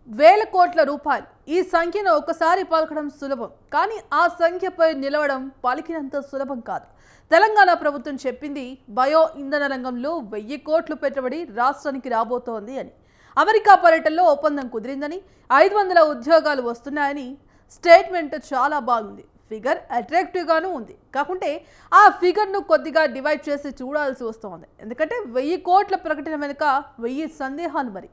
వేల కోట్ల రూపాయలు. ఈ సంఖ్యను ఒకసారి పలకడం సులభం, కానీ ఆ సంఖ్యపై నిలవడం పలికినంత సులభం కాదు. తెలంగాణ ప్రభుత్వం చెప్పింది బయో ఇంధన రంగంలో 1000 కోట్లు పెట్టుబడి రాష్ట్రానికి రాబోతోంది అని. అమెరికా పర్యటనలో ఒప్పందం కుదిరిందని, 500 ఉద్యోగాలు వస్తున్నాయని స్టేట్మెంట్ చాలా బాగుంది. ఫిగర్ అట్రాక్టివ్ గాను ఉంది. కాకుంటే ఆ ఫిగర్ను కొద్దిగా డివైడ్ చేసి చూడాల్సి వస్తోంది. ఎందుకంటే 1000 కోట్ల ప్రకటన వెనుక 1000 సందేహాలు మరి.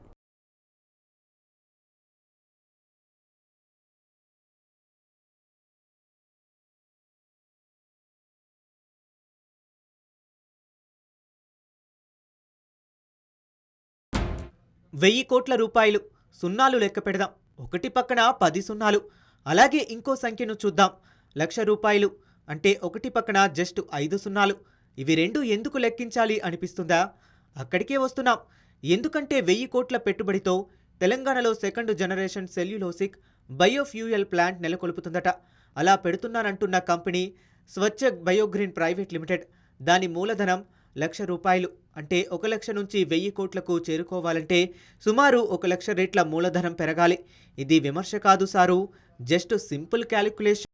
1000 కోట్ల రూపాయలు. సున్నాలు లెక్క పెడదాం. ఒకటి పక్కన 10 సున్నాలు. అలాగే ఇంకో సంఖ్యను చూద్దాం. రూ. 1,00,000 అంటే ఒకటి పక్కన జస్ట్ 5 సున్నాలు. ఇవి రెండు ఎందుకు లెక్కించాలి అనిపిస్తుందా? అక్కడికే వస్తున్నాం. ఎందుకంటే 1000 కోట్ల పెట్టుబడితో తెలంగాణలో second generation cellulosic biofuel plant నెలకొల్పుతుందట. అలా పెడుతున్నానంటున్న company Swachh Biogreen private limited. దాని మూలధనం రూ. 1,00,000. అంటే 1,00,000 నుంచి 1000 కోట్లకు చేరుకోవాలంటే సుమారు 1,00,000 రెట్ల మూలధనం పెరగాలి. ఇది విమర్శ కాదు సారు, జస్ట్ సింపుల్ క్యాలిక్యులేషన్.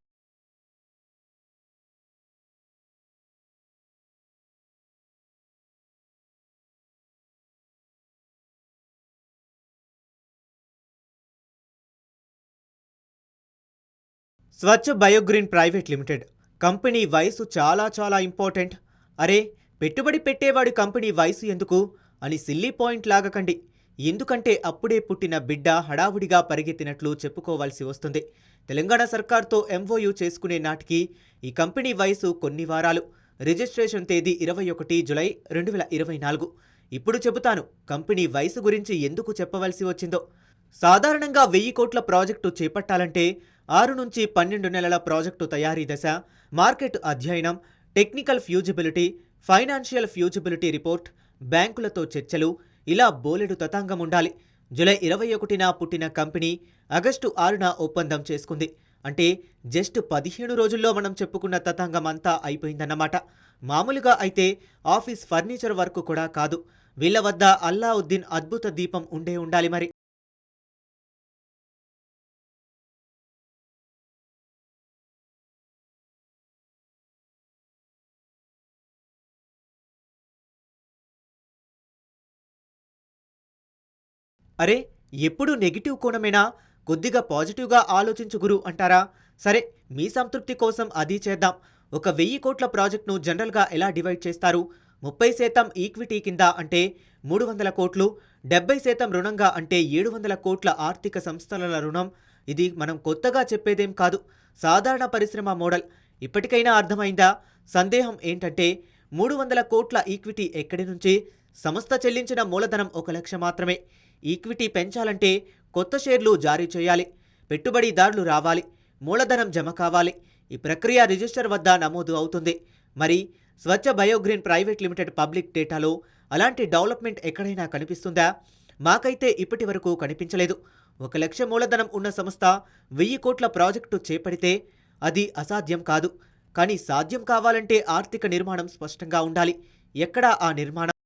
స్వచ్ఛ బయోగ్రీన్ ప్రైవేట్ లిమిటెడ్ కంపెనీ వయసు చాలా చాలా ఇంపార్టెంట్. అరే, పెట్టుబడి పెట్టేవాడి కంపెనీ వయసు ఎందుకు అని సిల్లీ పాయింట్ లాగకండి. ఎందుకంటే అప్పుడే పుట్టిన బిడ్డ హడావుడిగా పరిగెత్తినట్లు చెప్పుకోవాల్సి వస్తుంది. తెలంగాణ సర్కార్తో ఎంఓయూ చేసుకునే నాటికి ఈ కంపెనీ వయసు కొన్ని వారాలు. రిజిస్ట్రేషన్ తేదీ 21 జులై 2024. ఇప్పుడు చెబుతాను కంపెనీ వయసు గురించి ఎందుకు చెప్పవలసి వచ్చిందో. సాధారణంగా 1000 కోట్ల ప్రాజెక్టు చేపట్టాలంటే 6 నుంచి 12 నెలల ప్రాజెక్టు తయారీ దశ, మార్కెట్ అధ్యయనం, technical fusibility, financial fusibility report, బ్యాంకులతో చర్చలు, ఇలా బోలెడు తతంగం ఉండాలి. జూలై 21న పుట్టిన కంపెనీ ఆగస్టు 6న ఒప్పందం చేసుకుంది. అంటే జస్ట్ 15 రోజుల్లో మనం చెప్పుకున్న తతంగం అంతా అయిపోయిందన్నమాట. మామూలుగా అయితే ఆఫీస్ ఫర్నిచర్ వర్క్ కూడా కాదు. వీళ్ళ వద్ద అల్లావుద్దీన్ అద్భుత దీపం ఉండాలి మరి. అరే, ఎప్పుడు నెగిటివ్ కోణమేనా? కొద్దిగా పాజిటివ్గా ఆలోచించు గురు అంటారా? సరే, మీ సంతృప్తి కోసం అది చేద్దాం. ఒక 1000 కోట్ల ప్రాజెక్ట్ను జనరల్గా ఎలా డివైడ్ చేస్తారు? 30% ఈక్విటీ కింద అంటే 300 కోట్లు, 70% రుణంగా అంటే 700 కోట్ల ఆర్థిక సంస్థల రుణం. ఇది మనం కొత్తగా చెప్పేదేం కాదు. సాధారణ పరిశ్రమ మోడల్. ఇప్పటికైనా అర్థమైందా? సందేహం ఏంటంటే 300 కోట్ల ఈక్విటీ ఎక్కడి నుంచి? సంస్థ చెల్లించిన మూలధనం 1,00,000 మాత్రమే. ఈక్విటీ పెంచాలంటే కొత్త షేర్లు జారీ చేయాలి, పెట్టుబడిదారులు రావాలి, మూలధనం జమ కావాలి. ఈ ప్రక్రియ రిజిస్టర్ వద్ద నమోదు అవుతుంది. మరి స్వచ్ఛ బయోగ్రీన్ ప్రైవేట్ లిమిటెడ్ పబ్లిక్ డేటాలో అలాంటి డెవలప్మెంట్ ఎక్కడైనా కనిపిస్తుందా? మాకైతే ఇప్పటి వరకు కనిపించలేదు. 1,00,000 మూలధనం ఉన్న సంస్థ 1000 కోట్ల ప్రాజెక్టు చేపడితే అది అసాధ్యం కాదు. కానీ సాధ్యం కావాలంటే ఆర్థిక నిర్మాణం స్పష్టంగా ఉండాలి. ఎక్కడా ఆ నిర్మాణం?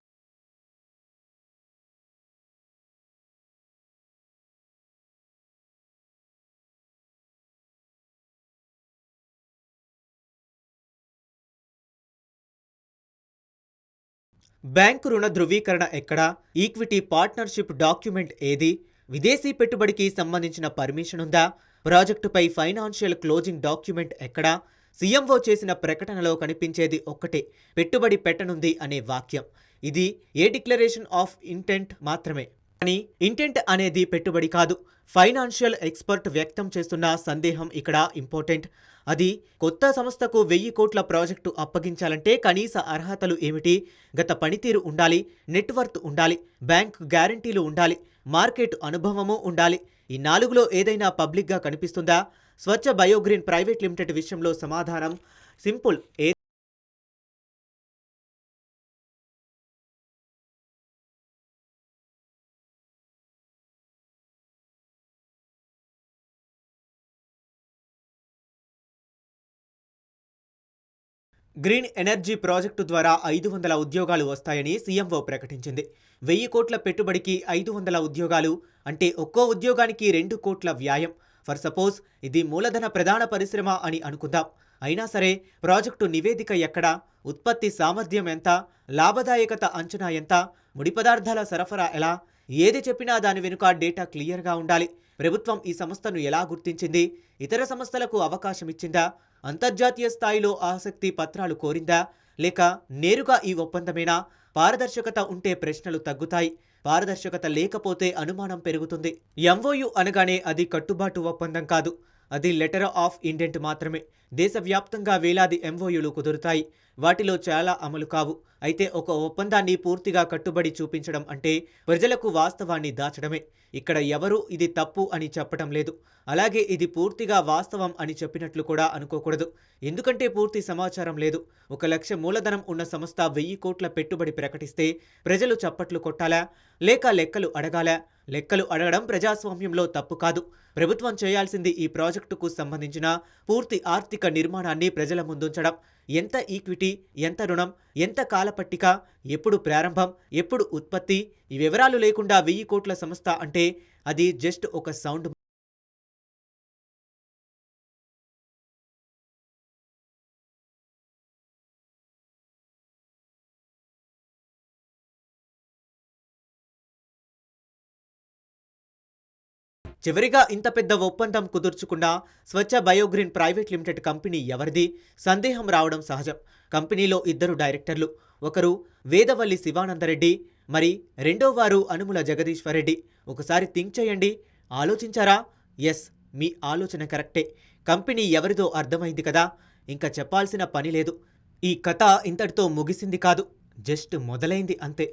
బ్యాంకు రుణ ధృవీకరణ ఎక్కడా? ఈక్విటీ పార్ట్నర్షిప్ డాక్యుమెంట్ ఏది? విదేశీ పెట్టుబడికి సంబంధించిన పర్మిషన్ ఉందా? ప్రాజెక్టుపై ఫైనాన్షియల్ క్లోజింగ్ డాక్యుమెంట్ ఎక్కడా? సీఎంఓ చేసిన ప్రకటనలో కనిపించేది ఒక్కటే, పెట్టుబడి పెట్టనుంది అనే వాక్యం. ఇది ఏ డిక్లరేషన్ ఆఫ్ ఇంటెంట్ మాత్రమే. కానీ ఇంటెంట్ అనేది పెట్టుబడి కాదు. ఫైనాన్షియల్ ఎక్స్పర్ట్ వ్యక్తం చేస్తున్న సందేహం ఇక్కడ ఇంపార్టెంట్. అది కొత్త సంస్థకు 1000 కోట్ల ప్రాజెక్టు అప్పగించాలంటే కనీస అర్హతలు ఏమిటి? గత పనితీరు ఉండాలి, నెట్వర్త్ ఉండాలి, బ్యాంక్ గ్యారంటీలు ఉండాలి, మార్కెట్ అనుభవము ఉండాలి. ఈ 4లో ఏదైనా పబ్లిక్గా కనిపిస్తుందా? స్వచ్ఛ బయోగ్రీన్ ప్రైవేట్ లిమిటెడ్ విషయంలో సమాధానం సింపుల్. గ్రీన్ ఎనర్జీ ప్రాజెక్టు ద్వారా 500 ఉద్యోగాలు వస్తాయని సీఎంఓ ప్రకటించింది. 1000 కోట్ల పెట్టుబడికి 500 ఉద్యోగాలు అంటే ఒక్కో ఉద్యోగానికి 2 కోట్ల వ్యాయం. ఫర్ సపోజ్ ఇది మూలధన ప్రధాన పరిశ్రమ అని అనుకుందాం. అయినా సరే ప్రాజెక్టు నివేదిక ఎక్కడ, ఉత్పత్తి సామర్థ్యం ఎంత, లాభదాయకత అంచనా ఎంత, ముడి పదార్థాల సరఫరా ఎలా, ఏది చెప్పినా దాని వెనుక డేటా క్లియర్గా ఉండాలి. ప్రభుత్వం ఈ సంస్థను ఎలా గుర్తించింది, ఇతర సంస్థలకు అవకాశం ఇచ్చిందా, అంతర్జాతీయ స్థాయిలో ఆసక్తి పత్రాలు కోరిందా, లేక నేరుగా ఈ ఒప్పందమేనా? పారదర్శకత ఉంటే ప్రశ్నలు తగ్గుతాయి, పారదర్శకత లేకపోతే అనుమానం పెరుగుతుంది. ఎంఓయు అనగానే అది కట్టుబాటు ఒప్పందం కాదు, అది లెటర్ ఆఫ్ ఇంటెంట్ మాత్రమే. దేశవ్యాప్తంగా వేలాది ఎంఓయులు కుదురుతాయి, వాటిలో చాలా అమలు కావు. అయితే ఒక ఒప్పందాన్ని పూర్తిగా కట్టుబడి చూపించడం అంటే ప్రజలకు వాస్తవాన్ని దాచడమే. ఇక్కడ ఎవరూ ఇది తప్పు అని చెప్పడం లేదు, అలాగే ఇది పూర్తిగా వాస్తవం అని చెప్పినట్లు కూడా అనుకోకూడదు. ఎందుకంటే పూర్తి సమాచారం లేదు. 1 లక్ష మూలధనం ఉన్న సంస్థ 1000 కోట్ల పెట్టుబడి ప్రకటిస్తే ప్రజలు చప్పట్లు కొట్టాలా, లేక లెక్కలు అడగాలా? లెక్కలు అడగడం ప్రజాస్వామ్యంలో తప్పు కాదు. ప్రభుత్వం చేయాల్సింది ఈ ప్రాజెక్టుకు సంబంధించిన పూర్తి ఆర్థిక నిర్మాణాన్ని ప్రజల ముందుంచడం. ఎంత ఈక్విటీ, ఎంత రుణం, ఎంత కాలపట్టిక, ఎప్పుడు ప్రారంభం, ఎప్పుడు ఉత్పత్తి, ఈ వివరాలు లేకుండా 1000 కోట్ల సంస్థ అంటే అది జస్ట్ ఒక సౌండ్. చివరిగా ఇంత పెద్ద ఒప్పందం కుదుర్చుకున్న స్వచ్ఛ బయోగ్రీన్ ప్రైవేట్ లిమిటెడ్ కంపెనీ ఎవరిది? సందేహం రావడం సహజం. కంపెనీలో 2 డైరెక్టర్లు, ఒకరు వేదవల్లి శివానందరెడ్డి, మరి రెండో వారు అనుముల జగదీశ్వరరెడ్డి. ఒకసారి థింక్ చేయండి, ఆలోచించారా? ఎస్, మీ ఆలోచన కరెక్టే. కంపెనీ ఎవరిదో అర్థమైంది కదా, ఇంకా చెప్పాల్సిన పని లేదు. ఈ కథ ఇంతటితో ముగిసింది కాదు, జస్ట్ మొదలైంది అంతే.